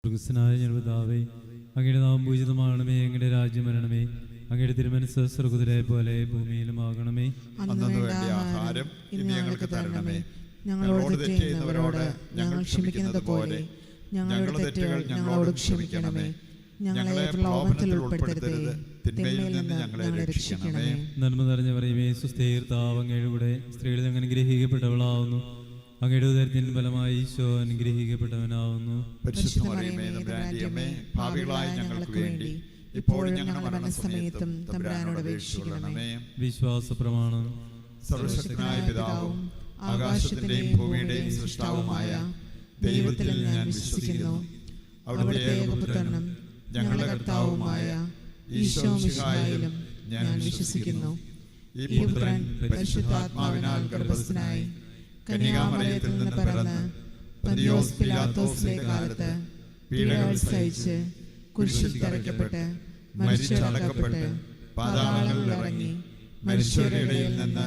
സ്വർഗസ്ഥനായ ഞങ്ങളുടെ പിതാവേ, അങ്ങയുടെ നാമം പൂജിതമാകണമേ. അങ്ങയുടെ രാജ്യം വരണമേ. അങ്ങയുടെ തിരുമനസ്സ് സ്വർഗ്ഗത്തിലെ പോലെ ഭൂമിയിലുമാകണമേ. അന്നു വേണ്ട ആഹാരം ഇന്ന് ഞങ്ങൾക്ക് തരണമേ. ഞങ്ങളോട് തെറ്റ് ചെയ്യുന്നവരോട് ഞങ്ങൾ ക്ഷമിക്കുന്നത് പോലെ ഞങ്ങളുടെ തെറ്റുകൾ ഞങ്ങളോട് ക്ഷമിക്കണമേ. ഞങ്ങളെ പ്രലോഭനത്തിൽ ഉൾപ്പെടുത്തരുത്, തിന്മയിൽ നിന്ന് ഞങ്ങളെ രക്ഷിക്കണമേ. നന്മ നിറഞ്ഞ പറയുമേ, സുസ്ഥിര കർത്താവ് അങ്ങയുടെ കൂടെ സ്ത്രീകളിൽ അങ്ങ് അനുഗ്രഹിക്കപ്പെട്ടവളാവുന്നു. അങ്ങയുടെ ഉദരത്തിൻ ഫലമായി ഈശോ അനുഗ്രഹിക്കപ്പെട്ടവനാവുന്നു. പരിശുദ്ധ മറിയമേ, തമ്പുരാന്റെ അമ്മേ, പാപികളായ ഞങ്ങൾക്ക് വേണ്ടി ഇപ്പോഴും ഞങ്ങളുടെ മരണസമയത്തും തമ്പുരാനോട് അപേക്ഷിക്കണമേ. വിശ്വാസ പ്രമാണം. സർവശക്തനായ പിതാവും ആകാശത്തിന്റെയും ഭൂമിയുടെയും സൃഷ്ടാവുമായ ദൈവത്തിൽ ഞാൻ വിശ്വസിക്കുന്നു. അവിടുത്തെ ഏകപുത്രനും ഞങ്ങളുടെ കർത്താവുമായ ഈശോ മിശിഹായിലും ഞാൻ വിശ്വസിക്കുന്നു. ഈ പുത്രൻ പരിശുദ്ധാത്മാവിനാൽ ഗർഭസ്ഥനായി കന്യകാമറിയത്തിൽ നിന്ന് പിറന്ന് പന്തിയോസ് പിലാത്തോസിന്റെ കാലത്ത് പീഡകൾ സഹിച്ച് കുരിശിൽ തറയ്ക്കപ്പെട്ട് മരിച്ചടക്കപ്പെട്ട് പാതാളങ്ങളിൽ ഇറങ്ങി മരിച്ചവരുടെ ഇടയിൽ നിന്ന്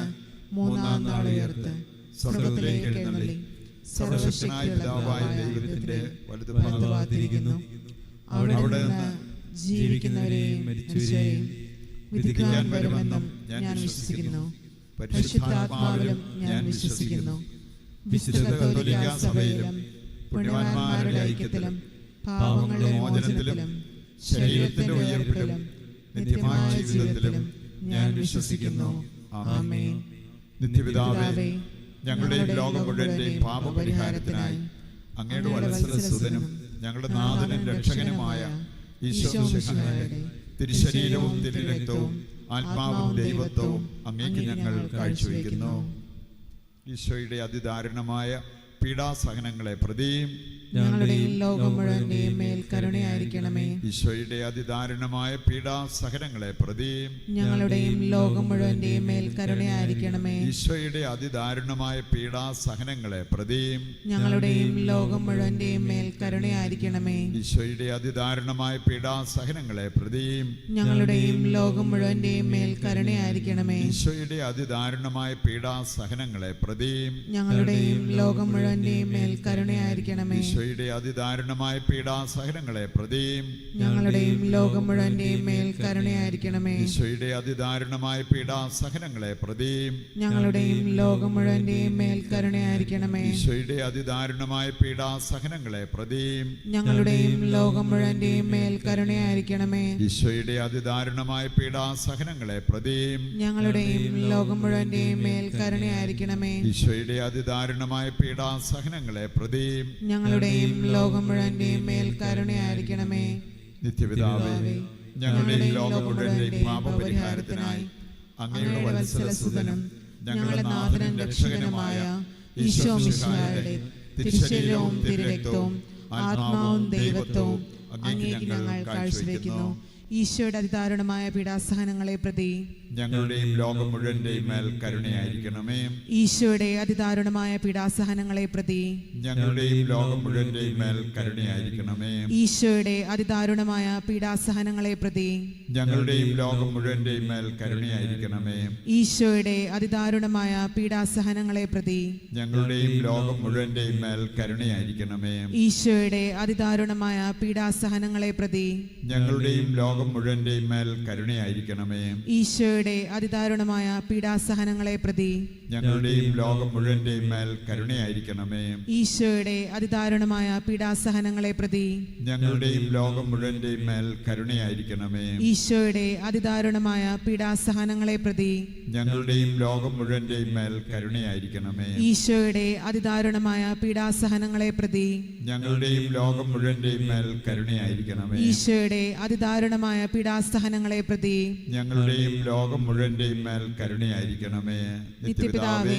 മൂന്നാം നാൾ ഉയർത്ത് സ്വർഗ്ഗത്തിലേക്ക് എഴുന്നള്ളി സർവശക്തനായ പിതാവായ ദൈവത്തിന്റെ വലതുഭാഗത്തിരിക്കുന്നു. അവിടെ നിന്ന് ജീവിക്കുന്നവരെയും മരിച്ചവരെയും വിധിക്കാൻ വരുമെന്നും ഞാൻ വിശ്വസിക്കുന്നു. പരിശുദ്ധാത്മാവിലും ഞാൻ വിശ്വസിക്കുന്നു. വിശുദ്ധ കത്തോലിക്കാ സഭയിലും പുണ്യവാന്മാരുടെ ഐക്യത്തിലും പാപങ്ങളുടെ മോചനത്തിലും ശരീരത്തിന്റെ ഉയർപ്പിലും നിത്യമായ ജീവിതത്തിലും ഞാൻ വിശ്വസിക്കുന്നു. ആമേൻ. നിത്യപിതാവേ, ഞങ്ങളുടെയും ലോകം മുഴുവന്റെയും പാപപരിഹാരത്തിനായി അങ്ങയുടെ വത്സലസുതനും ഞങ്ങളുടെ നാഥനും രക്ഷകനുമായ ഈശോ മിശിഹായുടെ തിരുശരീരവും തിരുരക്തവും ആത്മാവും ദൈവത്വവും അങ്ങേക്ക് ഞങ്ങൾ കാഴ്ചവെക്കുന്നു. ഈശോയുടെ അതിദാരുണമായ പീഡാസഹനങ്ങളെ പ്രതിയും ഞങ്ങളുടെയും ലോകം മുഴുവന്റെയും മേൽ കരുണയായിരിക്കണമേ. ഈശോയുടെ അതിദാരുണമായ പീഡാസഹനങ്ങളെ പ്രതിയും ഞങ്ങളുടെയും ലോകം മുഴുവന്റെയും മേൽ കരുണയായിരിക്കണമേ. ഈശോയുടെ അതിദാരുണമായ പീഡാസഹനങ്ങളെ പ്രതിയും ഞങ്ങളുടെയും ലോകം മുഴുവന്റെയും മേൽ കരുണയായിരിക്കണമേ. ഈശോയുടെ അതിദാരുണമായ പീഡാസഹനങ്ങളെ പ്രതിയും ഞങ്ങളുടെയും ലോകം മുഴുവന്റെയും മേൽ കരുണയായിരിക്കണമേ. ഈശോയുടെ അതിദാരുണമായ പീഡാസഹനങ്ങളെ പ്രതിയും ഞങ്ങളുടെയും ലോകം മുഴുവന്റെയും മേൽ കരുണയായിരിക്കണമേ. ഈശോയുടെ അതിദാരുണമായ പീഡാസഹനങ്ങളെ പ്രതിയും ഞങ്ങളുടെയും ലോകം മുഴുവന്റെയും മേൽ കരുണയായിരിക്കണമേ. ഈശോയുടെ അതിദാരുണമായ പീഡാസഹനങ്ങളെ പ്രതിയും ഞങ്ങളുടെയും ലോകം മുഴുവന്റെയും മേൽ കരുണയായിരിക്കണമേ. ഈശോയുടെ അതിദാരുണമായ പീഡാസഹനങ്ങളെ പ്രതിയും ഞങ്ങളുടെയും ലോകം മുഴുവന്റെയും മേൽ കരുണയായിരിക്കണമേ. ഈശോയുടെ അതിദാരുണമായ പീഡാസഹനങ്ങളെ പ്രതിയും ഞങ്ങളുടെയും ലോകം മുഴുവന്റെയും മേൽ കരുണയായിരിക്കണമേ. ഈശോയുടെ അതിദാരുണമായ പീഡാസഹനങ്ങളെ പ്രതിയും ഞങ്ങളുടെയും ലോകം മുഴുവന്റെയും മേൽ കരുണയായിരിക്കണമേ. നിത്യപിതാവേ, ഞങ്ങളുടെയും ലോകം മുഴുവന്റെയും പാപപരിഹാരത്തിനായി അങ്ങയുടെ വത്സലസുതനും ഞങ്ങളുടെ നാഥനും രക്ഷകനുമായ ഈശോ മിശിഹായുടെ തിരുശരീരവും തിരുരക്തവും ആത്മാവും ദൈവത്വവും അങ്ങേക്ക് ഞങ്ങൾ കാഴ്ചവെക്കുന്നു. ഈശോയുടെ അതിദാരുണമായ പീഡാസഹനങ്ങളെ പ്രതി ഞങ്ങളുടെയും ലോകം മുഴുവന്റെയും മേൽ കരുണയായിരിക്കണമേ. ഈശോയുടെ അതിദാരുണമായ പീഡാസഹനങ്ങളെ പ്രതി ഞങ്ങളുടെയും ലോകം മുഴുവന്റെയും മേൽ കരുണയായിരിക്കണമേ. ഈശോയുടെ അതിദാരുണമായ പീഡാസഹനങ്ങളെ പ്രതി ഞങ്ങളുടെയും ലോകം മുഴുവന്റെയും മേൽ കരുണയായിരിക്കണമേ. ഈശോയുടെ അതിദാരുണമായ പീഡാസഹനങ്ങളെ പ്രതി ഞങ്ങളുടെയും ലോകം മുഴുവന്റെയും മേൽ കരുണയായിരിക്കണമേ. ഈശോയുടെ അതിദാരുണമായ പീഡാസഹനങ്ങളെ പ്രതി ഞങ്ങളുടെയും ലോകം മുഴുവന്റെയും മേൽ കരുണയായിരിക്കണമേ. ഈശോയുടെ അതിദാരുണമായ പീഡാസഹനങ്ങളെ പ്രതി ഞങ്ങളുടെയും ലോകം മുഴുവന്റെയും മേൽ കരുണയായിരിക്കണമേ. ഈശോയുടെ അതിദാരുണമായ പീഡാസഹനങ്ങളെ പ്രതി ഞങ്ങളുടെയും ലോകം മുഴുവന്റെയും മേൽ കരുണയായിരിക്കണമേ. ഈശോയുടെ അതിദാരുണമായ പീഡാസഹനങ്ങളെ പ്രതി ഞങ്ങളുടെയും ലോകം മുഴുവന്റെയും മേൽ കരുണയായിരിക്കണമേ. ഈശോയുടെ അതിദാരുണമായ പീഡാസഹനങ്ങളെ പ്രതി ഞങ്ങളുടെയും ലോകം മുഴുവന്റെയും മേൽ കരുണയായിരിക്കണമേ. ഈശോയുടെ അതിദാരുണമായ പീഡാസഹനങ്ങളെ പ്രതി ഞങ്ങളുടെയും ലോകം മുഴുവന്റെയും മേൽ കരുണയായിരിക്കണമേ. നിത്യപിതാവേ,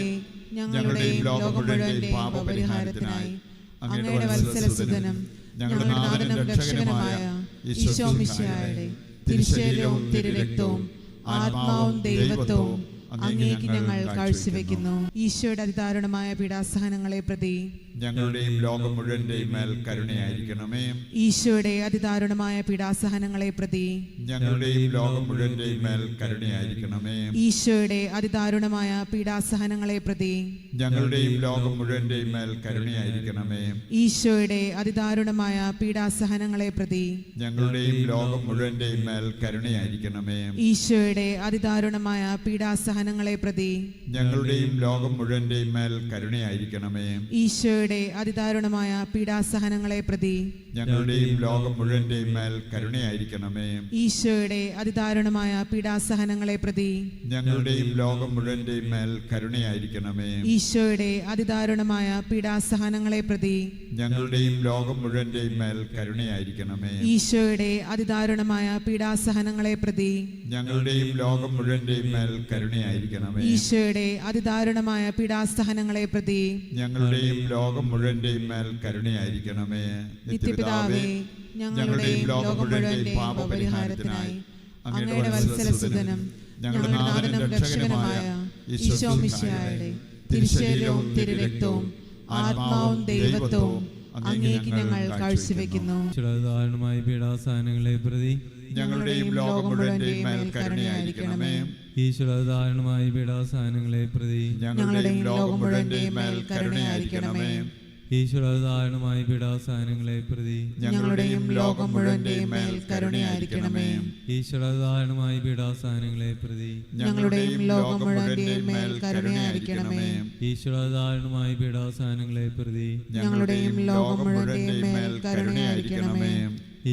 ഞങ്ങളുടെയും ലോകം മുഴുവന്റെയും പാപപരിഹാരത്തിനായി അങ്ങയുടെ വത്സലസുതനും ഞങ്ങളുടെ നാഥനും രക്ഷകനുമായ ഈശോ മിശിഹായുടെ തിരുശരീരവും തിരുരക്തവും ആത്മാവും ദൈവത്വവും അങ്ങേക്ക് ഞങ്ങൾ കാഴ്ചവെക്കുന്നു. ഈശോയുടെ അതിദാരുണമായ പീഡാസഹനങ്ങളെ പ്രതി ഞങ്ങളുടെയും ലോകം മുഴുവന്റെയും മേൽ കരുണയായിരിക്കണമേ. ഈശോയുടെ അതിദാരുണമായ പീഡാസഹനങ്ങളെ പ്രതി ഞങ്ങളുടെയും ലോകം മുഴുവന്റെയും മേൽ കരുണയായിരിക്കണമേ. ഈശോയുടെ അതിദാരുണമായ പീഡാസഹനങ്ങളെ പ്രതി ഞങ്ങളുടെയും ലോകം മുഴുവന്റെയും മേൽ കരുണയായിരിക്കണമേ. ഈശോയുടെ അതിദാരുണമായ പീഡാസഹനങ്ങളെ പ്രതി ഞങ്ങളുടെയും ലോകം മുഴുവന്റെയും മേൽ കരുണയായിരിക്കണമേ. ഈശോയുടെ അതിദാരുണമായ പീഡാസഹനങ്ങളെ പ്രതി ഞങ്ങളുടെയും ലോകം മുഴുവന്റെയും മേൽ കരുണയായിരിക്കണമേ. ഈശോയുടെ അതിദാരുണമായ പീഡാസഹനങ്ങളെ പ്രതി ഞങ്ങളുടെയും ലോകം മുഴുവന്റെയും മേൽ കരുണയായിരിക്കണമേ. ഈശോയുടെ അതിദാരുണമായ പീഡാസഹനങ്ങളെ പ്രതി ഞങ്ങളുടെയും ലോകം മുഴുവന്റെയും മേൽ കരുണയായിരിക്കണമേ. ഈശോയുടെ അതിദാരുണമായ പീഡാസഹനങ്ങളെ പ്രതി ഞങ്ങളുടെയും ലോകം മുഴുവന്റെയും മേൽ കരുണയായിരിക്കണമേ. ഈശോയുടെ അതിദാരുണമായ പീഡാസഹനങ്ങളെ പ്രതി ഞങ്ങളുടെയും ലോകം മുഴുവന്റെയും മേൽ കരുണയായിരിക്കണമേ. ഈശോയുടെ അതിദാരുണമായ പീഡാസഹനങ്ങളെ പ്രതി ഞങ്ങളുടെയും ലോകം മുഴുവന്റെയും മേൽ കരുണയായിരിക്കണമേ. നിത്യപിതാവേ, ഞങ്ങളുടെയും ലോകം മുഴുവന്റെയും പാപപരിഹാരത്തിനായി അങ്ങയുടെ വത്സലസുതനും ഞങ്ങളുടെ നാഥനും രക്ഷകനുമായ ഈശോ മിശിഹായുടെ തിരുശരീരവും തിരുരക്തവും ആത്മാവും ദൈവത്വവും അങ്ങേക്ക് ഞങ്ങൾ കാഴ്ചവെക്കുന്നു. ദാരുണമായ പീഡാസഹനങ്ങളെ പ്രതി ഞങ്ങളുടെയും ലോകം മുഴുവന്റെയും മേൽ കരുണയായിരിക്കണമേ. ഈശ്വരദാരുണമായ പീഡാസഹനങ്ങളെ പ്രതി ഞങ്ങളുടെയും ലോകം മുഴുവന്റെയും മേൽ കരുണയായിരിക്കണമേ. ഈശ്വരദാരുണമായ പീഡാസഹനങ്ങളെ പ്രതി ഞങ്ങളുടെയും ലോകം മുഴുവന്റെയും മേൽ കരുണയായിരിക്കണമേ. ഈശ്വരദാരുണമായ പീഡാസഹനങ്ങളെ പ്രതി ഞങ്ങളുടെയും ലോകം മുഴുവന്റെയും മേൽ കരുണയായിരിക്കണമേ. ഈശ്വരദാരുണമായ പീഡാസഹനങ്ങളെ പ്രതി ഞങ്ങളുടെയും ലോകം മുഴുവന്റെയും മേൽ കരുണയായിരിക്കണമേ.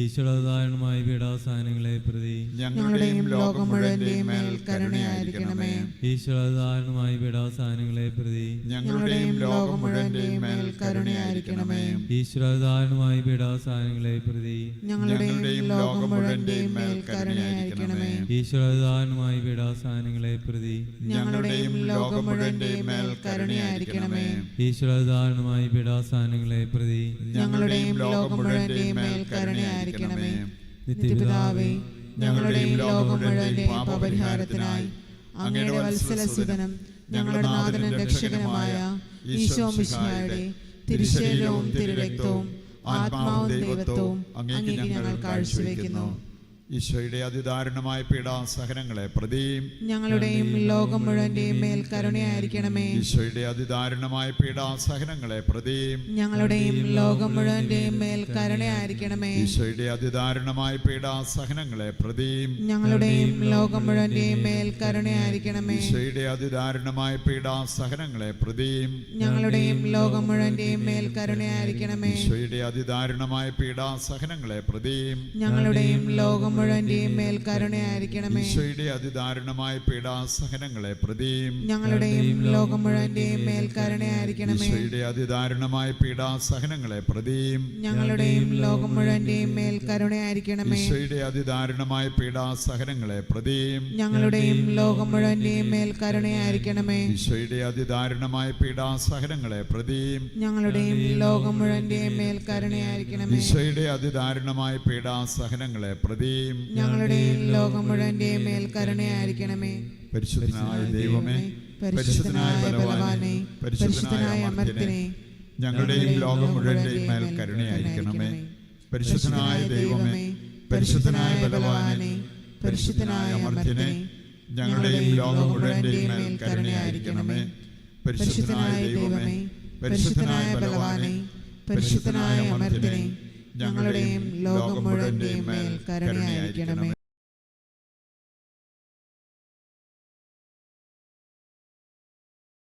ഈശ്വരദാരുണമായ പീഡാസഹനങ്ങളെ പ്രതി ഞങ്ങളുടെയും ലോകം മുഴുവന്റെയും മേൽ കരുണയായിരിക്കണമേ. ഈശ്വരദാരുണമായ പീഡാസഹനങ്ങളെ പ്രതി ഞങ്ങളുടെയും ലോകം മുഴുവന്റെയും മേൽ കരുണയായിരിക്കണമേ. ഈശ്വരദാരുണമായ പീഡാസഹനങ്ങളെ പ്രതി ഞങ്ങളുടെയും ലോകം മുഴുവന്റെയും മേൽ കരുണയായിരിക്കണമേ. ഈശ്വരദാരുണമായ പീഡാസഹനങ്ങളെ പ്രതി ഞങ്ങളുടെയും ലോകം മുഴുവന്റെയും മേൽ കരുണയായിരിക്കണമേ. ഈശ്വരദാരുണമായ പീഡാസഹനങ്ങളെ പ്രതി ഞങ്ങളുടെയും ലോകം മുഴുവന്റെയും മേൽ കരുണയായിരിക്കണമേ. നിത്യപിതാവേ, ഞങ്ങളുടെയും ലോകം മുഴുവന്റെയും പാപപരിഹാരത്തിനായി അങ്ങയുടെ വത്സലസുതനും ഞങ്ങളുടെ നാഥനും രക്ഷകനുമായ ഈശോ മിശിഹായുടെ തിരുശരീരവും തിരുരക്തവും ആത്മാവും ദൈവത്വവും അങ്ങേക്ക് ഞങ്ങൾ കാഴ്ചവെക്കുന്നു. ഈശോയുടെ അതിദാരുണമായ പീഡാസഹനങ്ങളെ പ്രതി ഞങ്ങളുടെയും ലോകം മുഴുവന്റെയും മേൽ കരുണയായിരിക്കണമേ. ഈശോയുടെ അതിദാരുണമായ പീഡാസഹനങ്ങളെ പ്രതി ഞങ്ങളുടെയും ലോകം മുഴുവന്റെയും മേൽ കരുണയായിരിക്കണമേ. ഈശോയുടെ അതിദാരുണമായ പീഡാസഹനങ്ങളെ പ്രതി ഞങ്ങളുടെയും ലോകം മുഴുവന്റെയും മേൽ കരുണയായിരിക്കണമേ. ഈശോയുടെ അതിദാരുണമായ പീഡാസഹനങ്ങളെ പ്രതി ഞങ്ങളുടെയും ലോകം മുഴുവന്റെയും മേൽ കരുണയായിരിക്കണമേ. ഈശോയുടെ അതിദാരുണമായ പീഡാസഹനങ്ങളെ പ്രതി ഞങ്ങളുടെയും ലോകം മുഴുവന്റെയും മേൽ കരുണയായിരിക്കണമേ. ഈശോയുടെ അതിദാരുണമായ പീഡാസഹനങ്ങളെ പ്രതി ഞങ്ങളുടെയും ലോകം മുഴുവന്റെയും മേൽ കരുണയായിരിക്കണമേ. ഈശോയുടെ അതിദാരുണമായ പീഡാസഹനങ്ങളെ പ്രതി ഞങ്ങളുടെയും ലോകം മുഴുവന്റെയും മേൽ കരുണയായിരിക്കണമേ. ഈശോയുടെ അതിദാരുണമായ പീഡാസഹനങ്ങളെ പ്രതി ഞങ്ങളുടെയും ലോകം മുഴുവന്റെയും മേൽ കരുണയായിരിക്കണമേ. ഈശോയുടെ അതിദാരുണമായ പീഡാസഹനങ്ങളെ പ്രതി ഞങ്ങളുടെയും ലോകം മുഴുവന്റെയും മേൽ കരുണയായിരിക്കണമേ. ഈശോയുടെ അതിദാരുണമായ പീഡാസഹനങ്ങളെ പ്രതി ഞങ്ങളുടെയും ലോകം മുഴുവന്റെയും മേൽ കരുണയായിരിക്കണമേ. പരിശുദ്ധനായ ദൈവമേ, പരിശുദ്ധനായ ബലവാനേ, പരിശുദ്ധനായ അമർത്യനേ, ഞങ്ങളുടെയും ലോകം മുഴുവന്റെയും മേൽ കരുണയായിരിക്കണമേ. പരിശുദ്ധനായ ദൈവമേ, പരിശുദ്ധനായ ബലവാനേ, പരിശുദ്ധനായ അമർത്യനേ, ഞങ്ങളുടെയും ലോകം മുഴുവന്റെയും മേൽ കരുണയായിരിക്കണമേ. പരിശുദ്ധനായ ദൈവമേ, പരിശുദ്ധനായ ബലവാനേ, പരിശുദ്ധനായ അമർത്യനേ, ഞങ്ങളുടെയും ലോകം മുഴുവന്റെയും മേൽ കരുണയായിരിക്കണമേ.